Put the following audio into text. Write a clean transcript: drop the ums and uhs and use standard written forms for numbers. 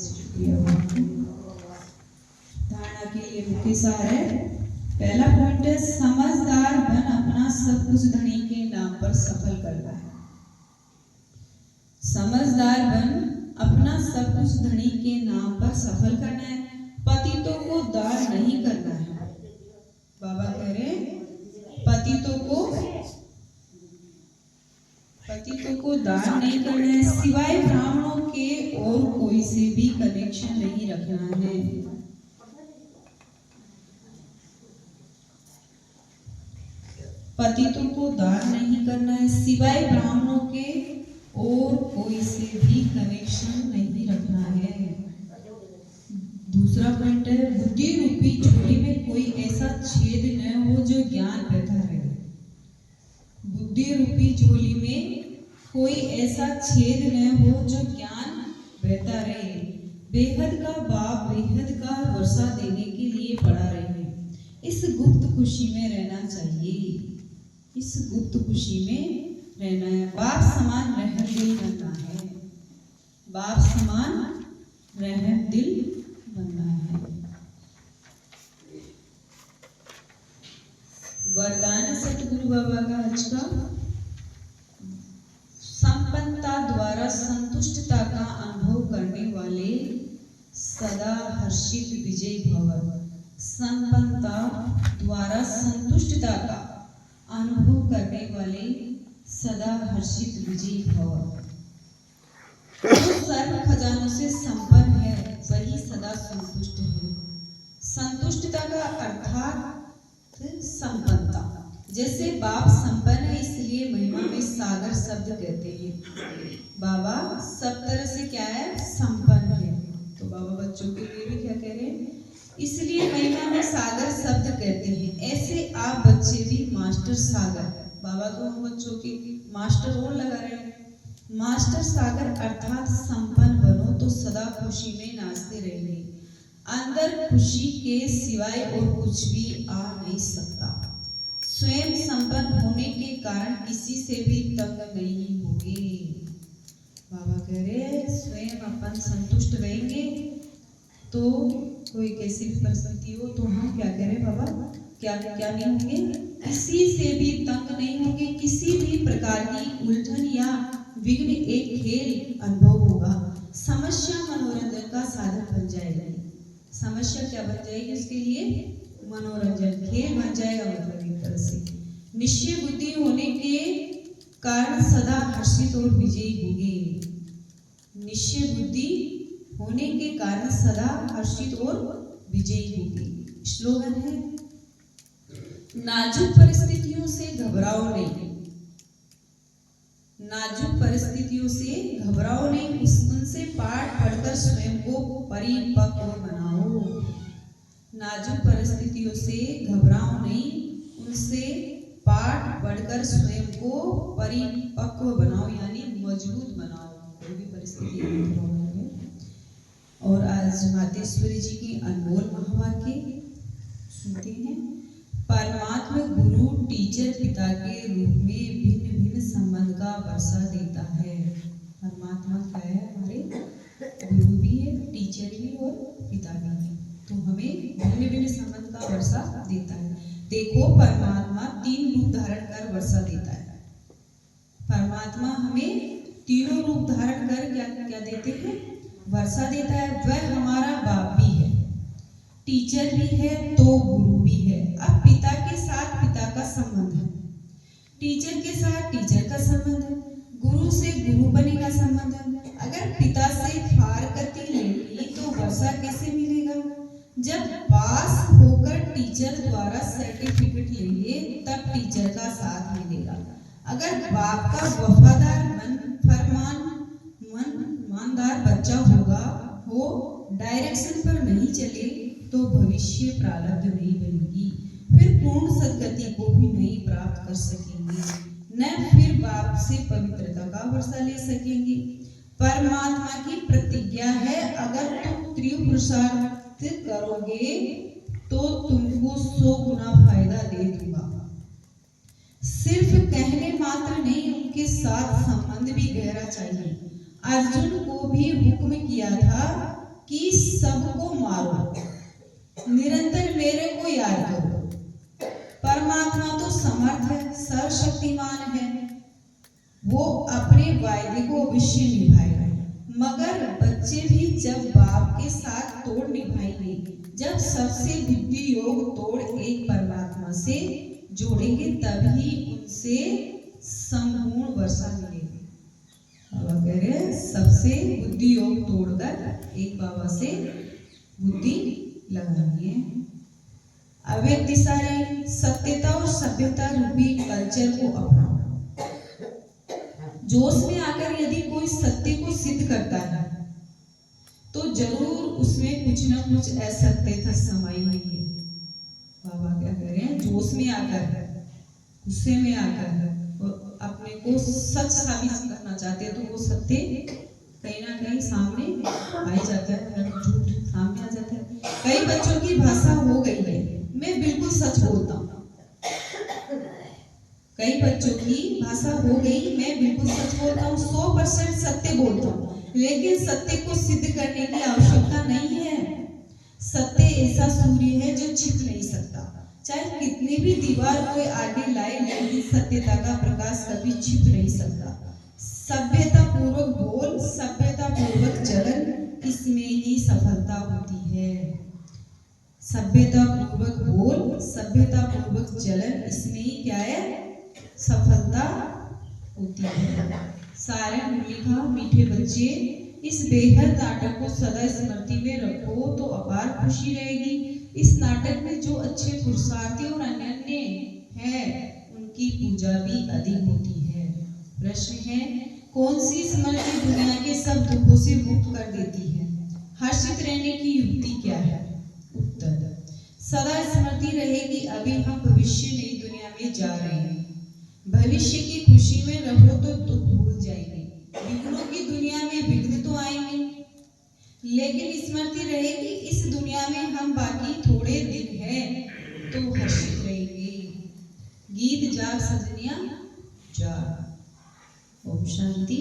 शुक्रिया। धारणा के लिए मुख्य सार है। पहला पॉइंट है, समझदार बन अपना सब कुछ धनी के नाम पर सफल करना है। समझदार बन अपना सब कुछ धनी के नाम पर सफल करना है। पतितों को दान नहीं करना है। बाबा कह रहे पतितों को दान नहीं करना है, सिवाय ब्राह्मणों के और कोई से भी कनेक्शन नहीं रखना है। पतितों को दान नहीं करना है, सिवाय ब्राह्मणों के और कोई से भी कनेक्शन नहीं रखना है। दूसरा पॉइंट है, बुद्धि रूपी झोली में कोई ऐसा छेद न हो जो ज्ञान बहता रहे। बुद्धि रूपी झोली में कोई ऐसा छेद न हो जो ज्ञान बहता रहे। बेहद का बाप बेहद का वर्षा देने के लिए पड़ा रहे। इस गुप्त खुशी में रहना चाहिए। इस गुप्त खुशी में रहना है। बाप समान रहम दिल बनना है। बाप समान रहम दिल बनना है। वरदान सतगुरु बाबा का आज का, संपन्नता द्वारा संतुष्टता का अनुभव करने वाले सदा हर्षित विजयी भव। संपन्नता द्वारा संतुष्टता का अनुभव करने वाले सदा हर्षित विजयी भव। जो सर्व खजानों से संपन्न है वही सदा संतुष्ट है। संतुष्टता का अर्थात संपन्नता। जैसे बाप संपन्न है इसलिए महिमा में सागर शब्द कहते हैं। बाबा सब तरह से क्या है, संपन्न है। तो बाबा बच्चों के लिए भी क्या कह रहे हैं, इसलिए महिमा में सागर शब्द कहते हैं। ऐसे आप बच्चे भी मास्टर सागर। बाबा तो हम बच्चों के मास्टर और लगा रहे हैं। मास्टर सागर अर्थात संपन्न बनो तो सदा खुशी में नाचते रहेंगे। अंदर खुशी के सिवाय और कुछ भी आ नहीं सकता। स्वयं संपन्न होने के कारण किसी से भी तंग नहीं होंगे। बाबा कह रहे स्वयं अपन संतुष्ट रहेंगे तो कोई कैसी भी परिस्थिति हो तो हम क्या करें बाबा, क्या नहीं होंगे, किसी से भी तंग नहीं होंगे। किसी भी प्रकार की उलझन या विघ्न एक खेल अनुभव होगा। समस्या मनोरंजन का साधन बन जाएगी। समस्या क्या बन जाएगी, उसके लिए मनोरंजन खेल बन जाएगा। मतलब एक तरह से निश्चय बुद्धि होने के कारण सदा हर्षित और विजयी होंगे। निश्चय बुद्धि होने के कारण सदा हर्षित और विजयी होंगे। स्लोगन है, नाजुक परिस्थितियों से घबराओ नहीं। नाजुक परिस्थितियों से घबराओ नहीं, उनसे पाठ पढ़कर स्वयं को परिपक्व बनाओ। नाजुक परिस्थितियों से घबराओ नहीं, उनसे पाठ पढ़कर स्वयं को परिपक्व बनाओ, यानी मजबूत बनाओ। कोई भी परिस्थिति। और आज मातेश्वरी जी की अनमोल महावाक्य सुनते हैं। परमात्मा गुरु टीचर पिता के रूप में भिन्न भिन्न संबंध का वर्षा देता है। परमात्मा क्या है, हमारे गुरु भी है, टीचर भी और पिता भी है। तो हमें भिन्न भिन्न संबंध का वर्षा देता है। देखो परमात्मा 3 रूप धारण कर वर्षा देता है। परमात्मा हमें तीनों रूप धारण कर क्या देते हैं, वर्षा देता है। वह हमारा बाप भी है, टीचर भी है तो गुरु भी है। अब पिता के साथ पिता का संबंध है, टीचर के साथ टीचर का संबंध है, गुरु से गुरु बने का संबंध है। अगर पिता से फारकती ले ली तो वर्षा कैसे मिलेगा। जब पास होकर टीचर द्वारा सर्टिफिकेट लेंगे तब टीचर का साथ मिलेगा। अगर बाप का वफादार ईमानदार बच्चा हो डायरेक्शन पर नहीं चले तो भविष्य प्रारब्ध नहीं बनेगी। फिर पूर्ण सद्गति को भी नहीं प्राप्त कर सकेंगे, न फिर बाप से पवित्रता का वर्षा ले सकेंगे। परमात्मा की प्रतिज्ञा है, अगर तुम तीव्र पुरुषार्थ करोगे तो तुमको 100 गुना फायदा दे दूंगा। सिर्फ कहने मात्र नहीं, उनके साथ संबंध भी गहरा चाहिए। अर्जुन को भी हुक्म किया था कि सबको मारो, निरंतर मेरे को याद करो। परमात्मा तो समर्थ है, सर्वशक्तिमान है, वो अपने वायदे को अवश्य निभाएगा। मगर बच्चे भी जब बाप के साथ तोड़ निभाएंगे, जब सबसे बुद्धि योग तोड़ एक परमात्मा से जोड़ेंगे, तभी उनसे संपूर्ण वर्षा मिलेगी। बाबा कह रहे हैं सबसे बुद्धि योग तोड़कर एक बाबा से बुद्धि लगानी है। अव्यक्त सारी सत्यता और सभ्यता रूपी कल्चर को अपनाओ। जोश में आकर यदि कोई सत्य को सिद्ध करता है तो जरूर उसमें कुछ न कुछ असत्यता समाई हुई है। बाबा क्या कह रहे हैं, जोश में आकर, गुस्से में आकर और अपने को सच साबित करना चाहते हैं तो वो सत्य कहीं ना कहीं सामने आ ही जाता है, झूठ सामने आ जाता है। कई बच्चों की भाषा हो गई है, मैं बिल्कुल सच बोलता हूँ। कई बच्चों की भाषा हो गई, मैं बिल्कुल सच बोलता हूँ, 100% सत्य बोलता हूँ। लेकिन सत्य को सिद्ध करने की आवश्यकता नहीं है। सत्य ऐसा सूर्य है जो छिप नहीं सकता, चाहे कितनी भी दीवार कोई आगे लाए, लेकिन सत्यता का प्रकाश कभी छिप नहीं सकता। सभ्यता पूर्वक बोल, सभ्यता पूर्वक चलन, इसमें ही सफलता होती है। सभ्यता पूर्वक बोल, सभ्यता पूर्वक चलन, इसमें ही क्या है, सफलता होती है। सारे लिखा, मीठे बच्चे, इस बेहद नाटक को सदा स्मृति में रखो तो अपार खुशी रहेगी। इस नाटक में जो अच्छे पुरुषार्थी और अनन्य हैं, उनकी पूजा भी अधिक होती है। प्रश्न है, कौन सी स्मृति दुनिया के सब दुखों से मुक्त कर देती है? हर्षित रहने की युक्ति क्या है? उत्तर, सदा स्मृति रहे कि अभी हम भविष्य नई दुनिया में जा रहे हैं। भविष्य की खुशी में रहो तो दुख भूल जाएंगे। विघ्नों की दुनिया में विघ्न तो आएंगे, लेकिन स्मृति रहे कि इस दुनिया में हम बाकी थोड़े दिन हैं तो हर्षित रहेंगे। गीत जाग सजनिया जाग। ओम शांति।